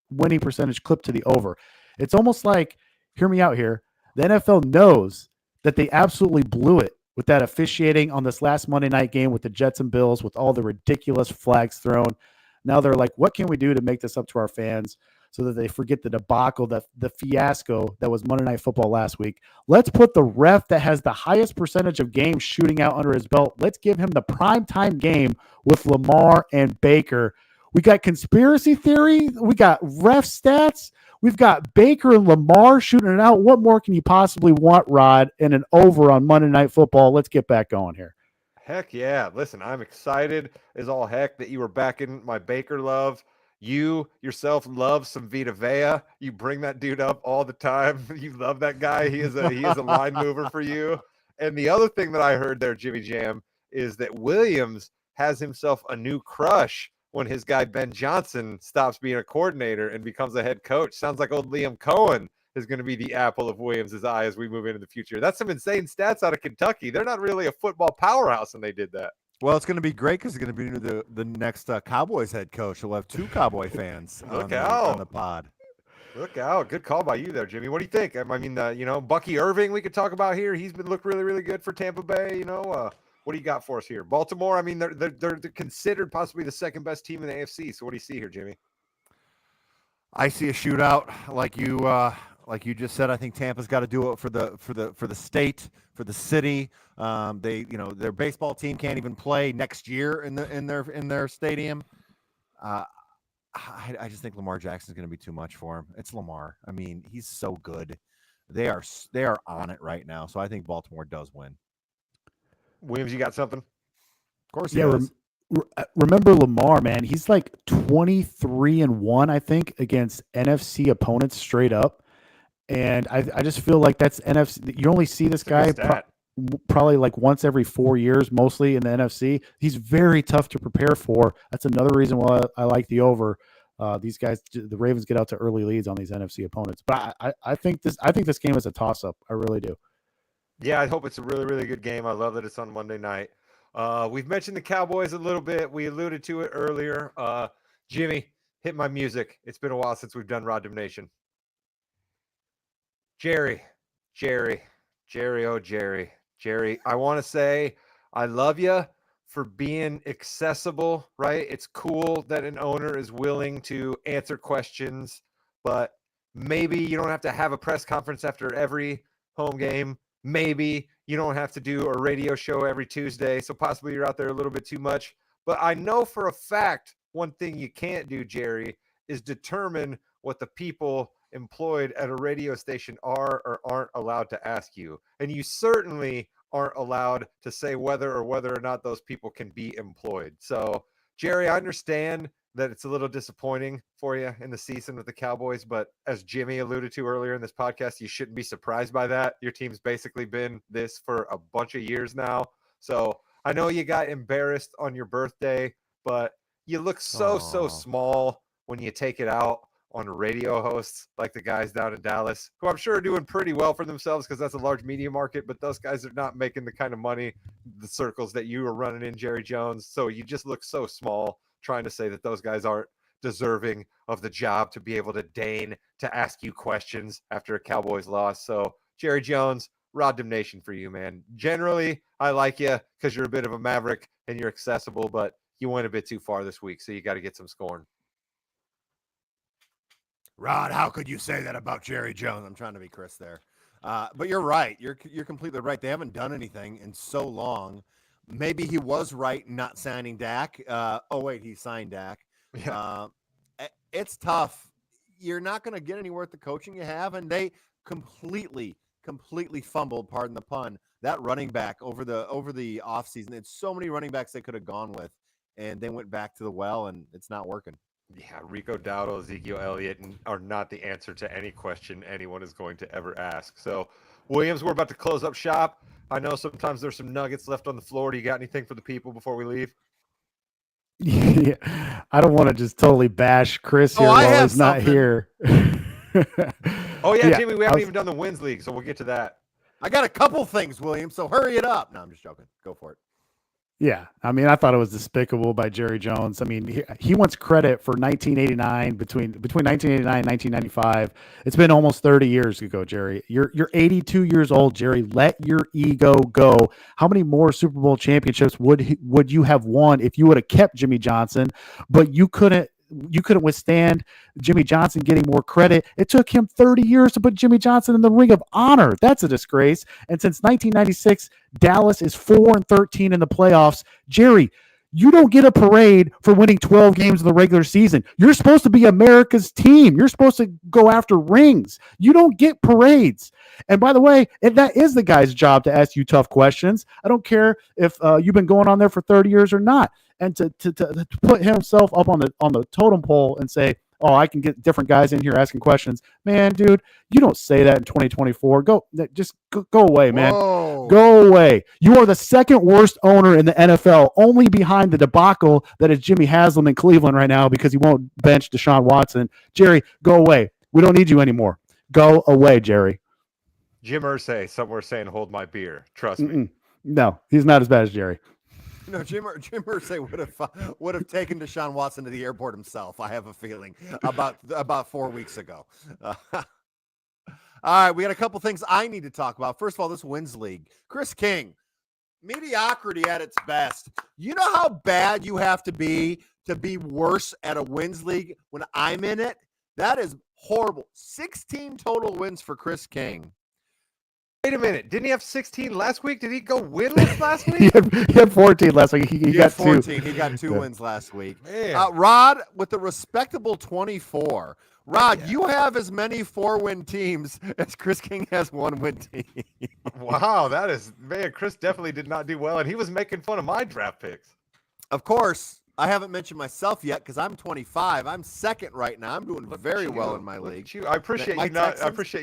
winning percentage clip to the over. It's almost like, hear me out here, the NFL knows that they absolutely blew it with that officiating on this last Monday night game with the Jets and Bills with all the ridiculous flags thrown. Now they're like, what can we do to make this up to our fans so that they forget the debacle, the fiasco that was Monday Night Football last week? Let's put the ref that has the highest percentage of games shooting out under his belt. Let's give him the primetime game with Lamar and Baker. We got conspiracy theory. We got ref stats. We've got Baker and Lamar shooting it out. What more can you possibly want, Rod, in an over on Monday Night Football? Let's get back going here. Heck yeah. Listen, I'm excited as all heck that you were backing my Baker love. You yourself love some Vita Vea. You bring that dude up all the time. You love that guy. He is a line mover for you. And the other thing that I heard there, Jimmy Jam, is that Williams has himself a new crush when his guy Ben Johnson stops being a coordinator and becomes a head coach. Sounds like old Liam Cohen is going to be the apple of Williams' eye as we move into the future. That's some insane stats out of Kentucky. They're not really a football powerhouse, and they did that. Well, it's going to be great because it's going to be the next Cowboys head coach. We'll have 2 Cowboy fans on the pod. Look out. Good call by you there, Jimmy. What do you think? I mean, Bucky Irving we could talk about here. He's been looked really, really good for Tampa Bay. What do you got for us here? Baltimore, I mean, they're considered possibly the second best team in the AFC. So what do you see here, Jimmy? I see a shootout like you just said. I think Tampa's got to do it for the state, for the city. Their baseball team can't even play next year in their stadium. I just think Lamar Jackson's going to be too much for him. It's Lamar. I mean, he's so good. They are on it right now. So I think Baltimore does win. Williams, you got something? Of course, he does. Remember Lamar, man. He's like 23-1, I think, against NFC opponents straight up. And I just feel like that's NFC. You only see this guy probably like once every 4 years, mostly in the NFC. He's very tough to prepare for. That's another reason why I like the over. These guys, the Ravens, get out to early leads on these NFC opponents. But I think this game is a toss-up. I really do. Yeah, I hope it's a really, really good game. I love that it's on Monday night. We've mentioned the Cowboys a little bit. We alluded to it earlier. Jimmy, hit my music. It's been a while since we've done Rod Nation. Jerry, I want to say I love you for being accessible, right? It's cool that an owner is willing to answer questions, but maybe you don't have to have a press conference after every home game. Maybe you don't have to do a radio show every Tuesday, so possibly you're out there a little bit too much. But I know for a fact one thing you can't do, Jerry, is determine what the people employed at a radio station are or aren't allowed to ask you. And you certainly aren't allowed to say whether or not those people can be employed. So, Jerry, I understand that it's a little disappointing for you in the season with the Cowboys, but as Jimmy alluded to earlier in this podcast, you shouldn't be surprised by that. Your team's basically been this for a bunch of years now. So I know you got embarrassed on your birthday, but you look so small when you take it out on radio hosts like the guys down in Dallas, who I'm sure are doing pretty well for themselves because that's a large media market, but those guys are not making the kind of money, the circles that you are running in, Jerry Jones. So you just look so small trying to say that those guys aren't deserving of the job to be able to deign to ask you questions after a Cowboys loss. So Jerry Jones, Rod Damnation for you, man. Generally, I like you because you're a bit of a maverick and you're accessible, but you went a bit too far this week, so you got to get some scoring. Rod, how could you say that about Jerry Jones? I'm trying to be Chris there. But you're right. You're completely right. They haven't done anything in so long. Maybe he was right not signing Dak. Wait, he signed Dak. Yeah. It's tough. You're not going to get anywhere with the coaching you have, and they completely fumbled, pardon the pun, that running back over the offseason. It's so many running backs they could have gone with, and they went back to the well, and it's not working. Yeah, Rico Dowdle, Ezekiel Elliott are not the answer to any question anyone is going to ever ask. So, Williams, we're about to close up shop. I know sometimes there's some nuggets left on the floor. Do you got anything for the people before we leave? Yeah, I don't want to just totally bash Chris here while he's not here. Oh, yeah, Jimmy, we haven't even done the Wins League, so we'll get to that. I got a couple things, William, so hurry it up. No, I'm just joking. Go for it. Yeah, I mean, I thought it was despicable by Jerry Jones. I mean, he wants credit for 1989 between 1989 and 1995. It's been almost 30 years ago, Jerry. You're 82 years old, Jerry. Let your ego go. How many more Super Bowl championships would you have won if you would have kept Jimmy Johnson? But you couldn't withstand Jimmy Johnson getting more credit. It took him 30 years to put Jimmy Johnson in the Ring of Honor. That's a disgrace. And since 1996, Dallas is 4-13 in the playoffs. Jerry, you don't get a parade for winning 12 games in the regular season. You're supposed to be America's team. You're supposed to go after rings. You don't get parades. And by the way, that is the guy's job to ask you tough questions. I don't care if you've been going on there for 30 years or not. And to put himself up on the totem pole and say, oh, I can get different guys in here asking questions. Man, dude, you don't say that in 2024. Go away, man. Whoa. Go away. You are the second worst owner in the NFL, only behind the debacle that is Jimmy Haslam in Cleveland right now because he won't bench Deshaun Watson. Jerry, go away. We don't need you anymore. Go away, Jerry. Jim Irsay somewhere saying, hold my beer. Trust me. No, he's not as bad as Jerry. No, Jim Irsay would have taken Deshaun Watson to the airport himself. I have a feeling about 4 weeks ago. All right, we got a couple things I need to talk about. First of all, this Wins League. Chris King, mediocrity at its best. You know how bad you have to be worse at a Wins League when I'm in it? That is horrible. 16 total wins for Chris King. Wait a minute. Didn't he have 16 last week? Did he go winless last week? he had 14 last week. He got 14. 2. He got 2 wins last week. Man. Rod with the respectable 24. Rod, you have as many 4-win teams as Chris King has 1-win team. Wow, man, Chris definitely did not do well, and he was making fun of my draft picks. Of course, I haven't mentioned myself yet because I'm 25. I'm second right now. I'm doing very well in my league. I appreciate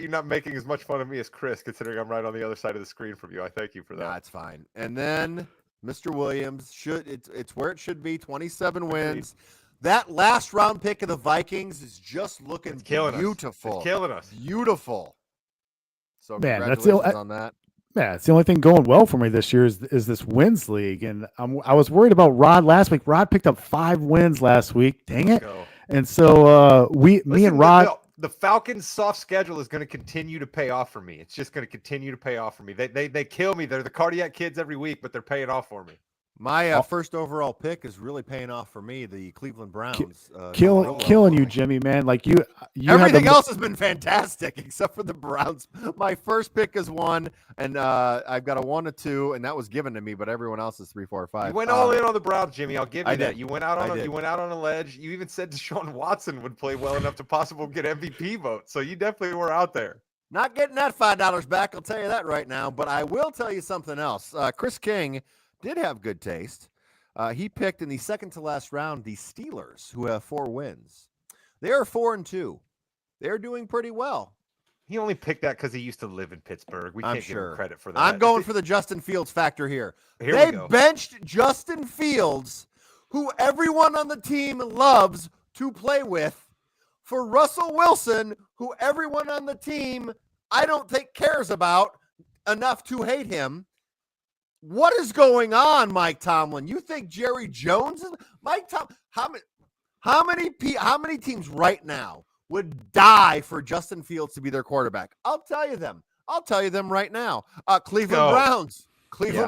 you not making as much fun of me as Chris, considering I'm right on the other side of the screen from you. I thank you for that. That's fine. And then Mr. Williams it's where it should be. 27 wins. That last round pick of the Vikings is just looking beautiful. It's killing us. Beautiful. So Man, congratulations on that. Yeah, it's the only thing going well for me this year is this Wins League, and I was worried about Rod last week. Rod picked up 5 wins last week. Dang it! And so me and Rod. The Falcons' soft schedule is going to continue to pay off for me. It's just going to continue to pay off for me. They kill me. They're the cardiac kids every week, but they're paying off for me. My first overall pick is really paying off for me. The Cleveland Browns. Killing you, Jimmy, man. Like you had Everything the, else has been fantastic except for the Browns. My first pick is 1, and I've got a 1, a 2, and that was given to me. But everyone else is 3, 4, 5. You went all in on the Browns, Jimmy. I'll give you I that. did. You went out on a ledge. You even said Deshaun Watson would play well enough to possibly get MVP vote. So you definitely were out there. Not getting that $5 back, I'll tell you that right now. But I will tell you something else. Chris King did have good taste. He picked in the second to last round the Steelers, who have 4 wins. They are 4-2. They're doing pretty well. He only picked that because he used to live in Pittsburgh. We can't give him credit for that. I'm going for the Justin Fields factor here. Here we go. Benched Justin Fields, who everyone on the team loves to play with, for Russell Wilson, who everyone on the team I don't think cares about enough to hate him. What is going on, Mike Tomlin? You think Jerry Jones is Mike Tomlin? How many teams right now would die for Justin Fields to be their quarterback? I'll tell you them right now. Cleveland Browns.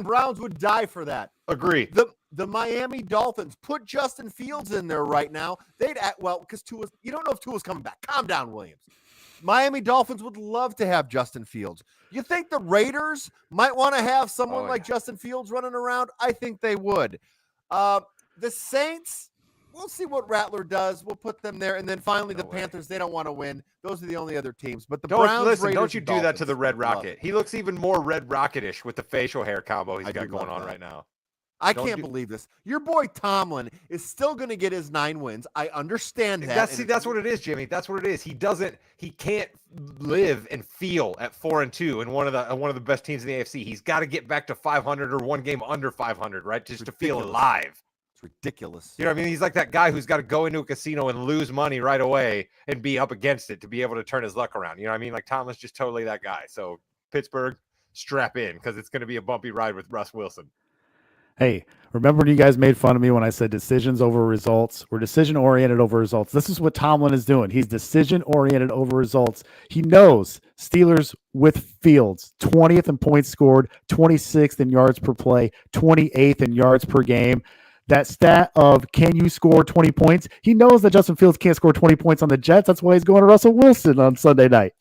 Browns would die for that. Agree. The Miami Dolphins, put Justin Fields in there right now. They'd because you don't know if Tua's coming back. Calm down, Williams. Miami Dolphins would love to have Justin Fields. You think the Raiders might want to have someone like Justin Fields running around? I think they would. The Saints, we'll see what Rattler does. We'll put them there. And then finally the Panthers, they don't want to win. Those are the only other teams. But the Browns, Raiders, don't you and do Dolphins, that to the Red Rocket. He looks even more Red Rocket-ish with the facial hair combo he's got going on right now. I can't believe this. Your boy Tomlin is still going to get his 9 wins. I understand that. That's what it is, Jimmy. That's what it is. He can't live and feel at 4-2 in one of the best teams in the AFC. He's got to get back to 500 or one game under 500, right? Just to feel alive. It's ridiculous. You know what I mean? He's like that guy who's got to go into a casino and lose money right away and be up against it to be able to turn his luck around. You know what I mean? Like Tomlin's just totally that guy. So Pittsburgh, strap in because it's going to be a bumpy ride with Russ Wilson. Hey, remember when you guys made fun of me when I said decisions over results? We're decision-oriented over results. This is what Tomlin is doing. He's decision-oriented over results. He knows Steelers with Fields, 20th in points scored, 26th in yards per play, 28th in yards per game. That stat of can you score 20 points? He knows that Justin Fields can't score 20 points on the Jets. That's why he's going to Russell Wilson on Sunday night.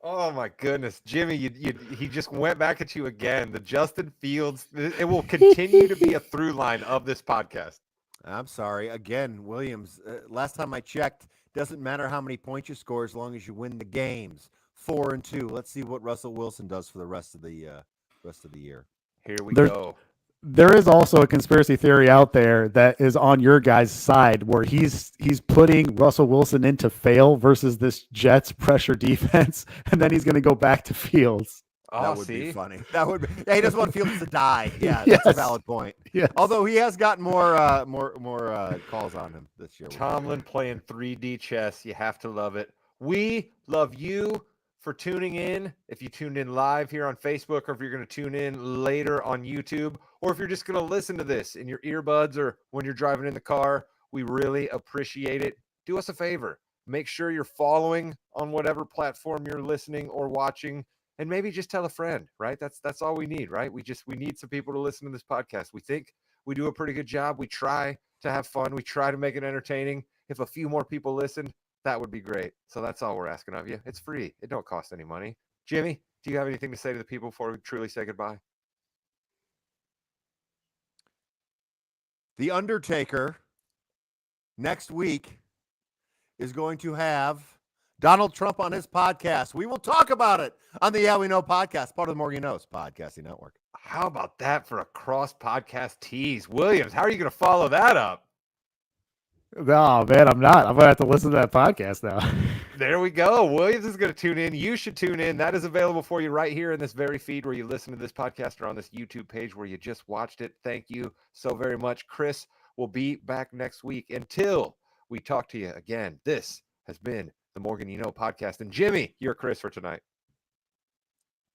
Oh my goodness, Jimmy, he just went back at you again. The Justin Fields, it will continue to be a through line of this podcast. I'm sorry. Again, Williams, last time I checked, doesn't matter how many points you score as long as you win the games. 4-2. Let's see what Russell Wilson does for the rest of the year. Here we go. There is also a conspiracy theory out there that is on your guys' side where he's putting Russell Wilson in to fail versus this Jets pressure defense, and then he's going to go back to Fields. That would be funny. That would be. Yeah, he doesn't want Fields to die. Yeah, that's a valid point. Yes. Although he has gotten more calls on him this year. Tomlin playing 3D chess. You have to love it. We love you for tuning in. If you tuned in live here on Facebook, or if you're going to tune in later on YouTube, or if you're just going to listen to this in your earbuds or when you're driving in the car, we really appreciate it. Do us a favor. Make sure you're following on whatever platform you're listening or watching, and maybe just tell a friend, right? That's all we need, right? We need some people to listen to this podcast. We think we do a pretty good job. We try to have fun. We try to make it entertaining. If a few more people listen, that would be great. So that's all we're asking of you. It's free. It don't cost any money. Jimmy, do you have anything to say to the people before we truly say goodbye? The Undertaker next week is going to have Donald Trump on his podcast. We will talk about it on the Yeah We Know podcast, part of the Morgan Knows Podcasting Network. How about that for a cross-podcast tease? Williams, how are you going to follow that up? No, man, I'm not. I'm going to have to listen to that podcast now. There we go. Williams is going to tune in. You should tune in. That is available for you right here in this very feed where you listen to this podcast, or on this YouTube page where you just watched it. Thank you so very much. Chris will be back next week. Until we talk to you again, this has been the Morgan You Know podcast. And Jimmy, you're Chris for tonight.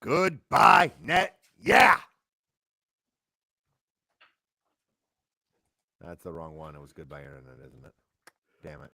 Goodbye, net. Yeah. That's the wrong one. It was Goodbye Internet, isn't it? Damn it.